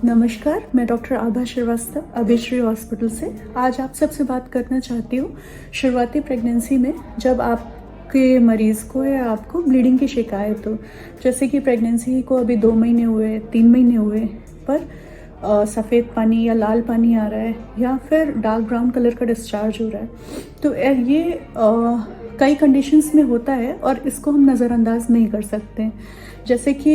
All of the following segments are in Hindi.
नमस्कार, मैं डॉक्टर आभा श्रीवास्तव अभिश्री हॉस्पिटल से आज आप सबसे बात करना चाहती हूँ। शुरुआती प्रेगनेंसी में जब आपके मरीज़ को या आपको ब्लीडिंग की शिकायत हो, जैसे कि प्रेगनेंसी को अभी 2 महीने हुए, 3 महीने हुए, पर सफ़ेद पानी या लाल पानी आ रहा है या फिर डार्क ब्राउन कलर का डिस्चार्ज हो रहा है, तो ये कई कंडीशंस में होता है और इसको हम नज़रअंदाज नहीं कर सकते। जैसे कि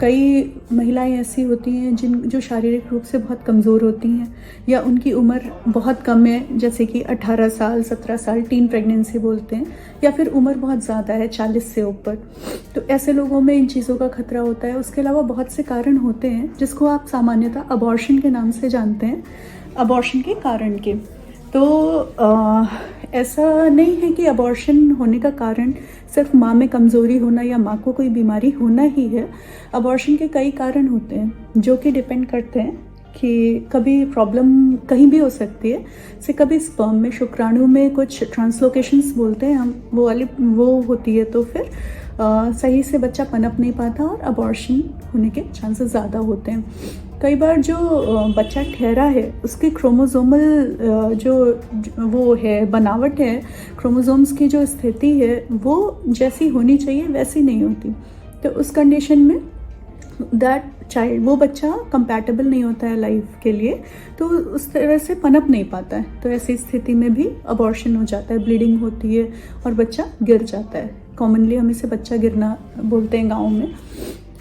कई महिलाएं ऐसी होती हैं जो शारीरिक रूप से बहुत कमज़ोर होती हैं या उनकी उम्र बहुत कम है, जैसे कि 18 साल 17 साल टीन प्रेगनेंसी बोलते हैं, या फिर उम्र बहुत ज़्यादा है 40 से ऊपर, तो ऐसे लोगों में इन चीज़ों का खतरा होता है। उसके अलावा बहुत से कारण होते हैं जिसको आप सामान्यतः अबॉर्शन के नाम से जानते हैं, अबॉर्शन के कारण के। तो ऐसा नहीं है कि अबॉर्शन होने का कारण सिर्फ माँ में कमज़ोरी होना या माँ को कोई बीमारी होना ही है। अबॉर्शन के कई कारण होते हैं जो कि डिपेंड करते हैं कि कभी प्रॉब्लम कहीं भी हो सकती है, से कभी स्पर्म में, शुक्राणु में कुछ ट्रांसलोकेशंस बोलते हैं हम, वो होती है, तो फिर सही से बच्चा पनप नहीं पाता और अबॉर्शन होने के चांसेस ज़्यादा होते हैं। कई बार जो बच्चा ठहरा है उसकी क्रोमोसोमल जो वो है बनावट है, क्रोमोसोम्स की जो स्थिति है वो जैसी होनी चाहिए वैसी नहीं होती, तो उस कंडीशन में दैट चाइल्ड, वो बच्चा कंपैटिबल नहीं होता है लाइफ के लिए, तो उस तरह से पनप नहीं पाता है। तो ऐसी स्थिति में भी अबॉर्शन हो जाता है, ब्लीडिंग होती है और बच्चा गिर जाता है। कॉमनली हम इसे बच्चा गिरना बोलते हैं गाँव में।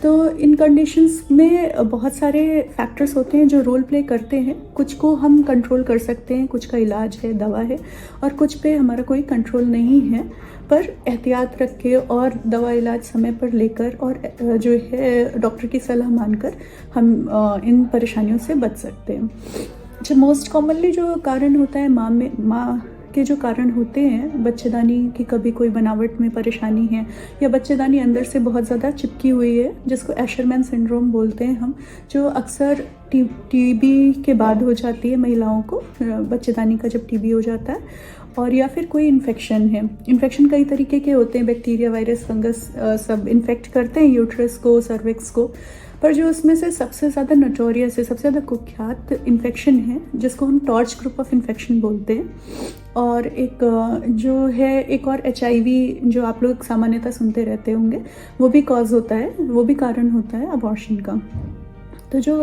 तो इन कंडीशंस में बहुत सारे फैक्टर्स होते हैं जो रोल प्ले करते हैं। कुछ को हम कंट्रोल कर सकते हैं, कुछ का इलाज है, दवा है, और कुछ पे हमारा कोई कंट्रोल नहीं है, पर एहतियात रख के और दवा इलाज समय पर लेकर और जो है डॉक्टर की सलाह मानकर हम इन परेशानियों से बच सकते हैं। जो मोस्ट कॉमनली जो कारण होता है माँ के जो कारण होते हैं, बच्चेदानी की कभी कोई बनावट में परेशानी है या बच्चेदानी अंदर से बहुत ज़्यादा चिपकी हुई है, जिसको एशरमैन सिंड्रोम बोलते हैं हम, जो अक्सर टीबी के बाद हो जाती है महिलाओं को, बच्चेदानी का जब टीबी हो जाता है, और या फिर कोई इन्फेक्शन है। इन्फेक्शन कई तरीके के होते हैं, बैक्टीरिया, वायरस, फंगस सब इन्फेक्ट करते हैं यूट्रस को, सर्विक्स को, पर जो उसमें से सबसे ज़्यादा नोटोरियस है, सबसे ज़्यादा कुख्यात इन्फेक्शन है जिसको हम टॉर्च ग्रुप ऑफ इन्फेक्शन बोलते हैं, और एक जो है एक और HIV जो आप लोग सामान्यतः सुनते रहते होंगे, वो भी कॉज होता है, वो भी कारण होता है अबॉर्शन का। तो जो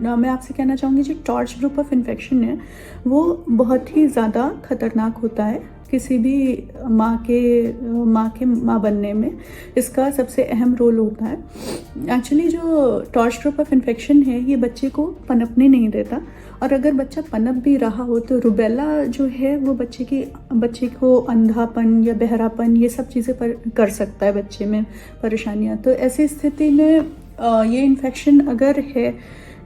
मैं आपसे कहना चाहूँगी, जो टॉर्च ग्रुप ऑफ इन्फेक्शन है वो बहुत ही ज़्यादा खतरनाक होता है किसी भी माँ बनने में। इसका सबसे अहम रोल होता है। एक्चुअली जो टॉर्च ग्रुप ऑफ इन्फेक्शन है ये बच्चे को पनपने नहीं देता, और अगर बच्चा पनप भी रहा हो तो रुबेला जो है वो बच्चे को अंधापन या बहरापन ये सब चीज़ें कर सकता है बच्चे में परेशानियाँ। तो ऐसी स्थिति में ये इन्फेक्शन अगर है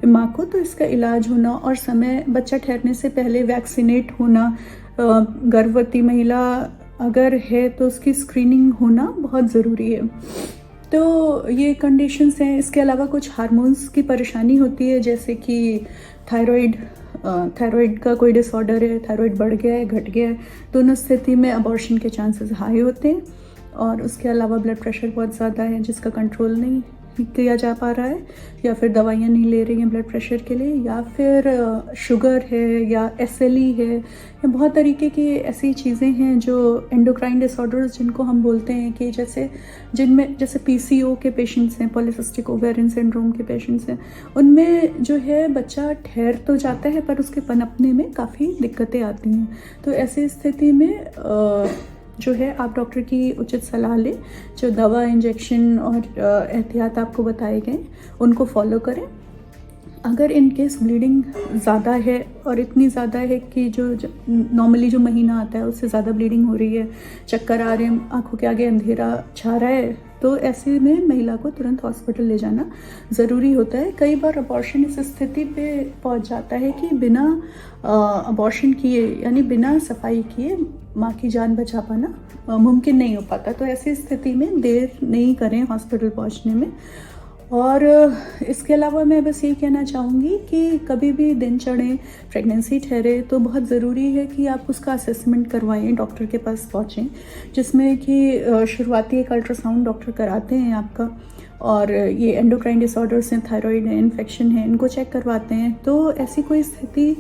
माँ को, तो इसका इलाज होना और समय बच्चा ठहरने से पहले वैक्सीनेट होना, गर्भवती महिला अगर है तो उसकी स्क्रीनिंग होना बहुत ज़रूरी है। तो ये कंडीशंस हैं। इसके अलावा कुछ हार्मोन्स की परेशानी होती है, जैसे कि थायराइड का कोई डिसऑर्डर है, थायराइड बढ़ गया है, घट गया है, दोनों स्थिति में अबॉर्शन के चांसेस हाई होते हैं। और उसके अलावा ब्लड प्रेशर बहुत ज़्यादा है जिसका कंट्रोल नहीं किया जा पा रहा है, या फिर दवाइयाँ नहीं ले रही हैं ब्लड प्रेशर के लिए, या फिर शुगर है या SLE है, या बहुत तरीके की ऐसी चीज़ें हैं जो एंडोक्राइन डिसऑर्डर्स जिनको हम बोलते हैं, कि जैसे PCO के पेशेंट्स हैं, पॉलीसिस्टिक ओवेरियन सिंड्रोम के पेशेंट्स हैं, उनमें जो है बच्चा ठहर तो जाता है पर उसके पनपने में काफ़ी दिक्कतें आती हैं। तो ऐसी स्थिति में जो है आप डॉक्टर की उचित सलाह लें, जो दवा, इंजेक्शन और एहतियात आपको बताए गए उनको फॉलो करें। अगर इन केस ब्लीडिंग ज़्यादा है और इतनी ज़्यादा है कि जो नॉर्मली जो महीना आता है उससे ज़्यादा ब्लीडिंग हो रही है, चक्कर आ रहे हैं, आंखों के आगे अंधेरा छा रहा है, तो ऐसे में महिला को तुरंत हॉस्पिटल ले जाना ज़रूरी होता है। कई बार अबॉर्शन इस स्थिति पे पहुंच जाता है कि बिना अबॉर्शन किए, यानी बिना सफाई किए, माँ की जान बचा पाना मुमकिन नहीं हो पाता। तो ऐसी स्थिति में देर नहीं करें हॉस्पिटल पहुंचने में, और इसके अलावा मैं बस ये कहना चाहूँगी कि कभी भी दिन चढ़े, प्रेगनेंसी ठहरे तो बहुत ज़रूरी है कि आप उसका असेसमेंट करवाएं, डॉक्टर के पास पहुँचें, जिसमें कि शुरुआती एक अल्ट्रासाउंड डॉक्टर कराते हैं आपका, और ये एंडोक्राइन डिसऑर्डर्स हैं, थायराइड है, इन्फेक्शन है, इनको चेक करवाते हैं। तो ऐसी कोई स्थिति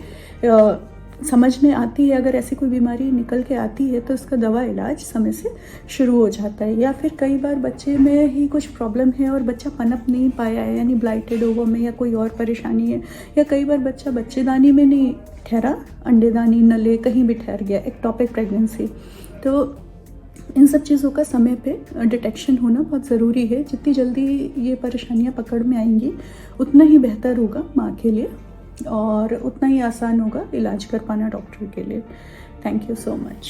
समझ में आती है, अगर ऐसी कोई बीमारी निकल के आती है तो इसका दवा इलाज समय से शुरू हो जाता है। या फिर कई बार बच्चे में ही कुछ प्रॉब्लम है और बच्चा पनप नहीं पाया है, यानी ब्लाइटेड ओवा में या कोई और परेशानी है, या कई बार बच्चा बच्चेदानी में नहीं ठहरा, अंडेदानी, नले कहीं भी ठहर गया, एक्टोपिक प्रेगनेंसी। तो इन सब चीज़ों का समय पे डिटेक्शन होना बहुत ज़रूरी है। जितनी जल्दी ये परेशानियाँ पकड़ में आएंगी उतना ही बेहतर होगा माँ के लिए, और उतना ही आसान होगा इलाज कर पाना डॉक्टर के लिए। Thank you so much.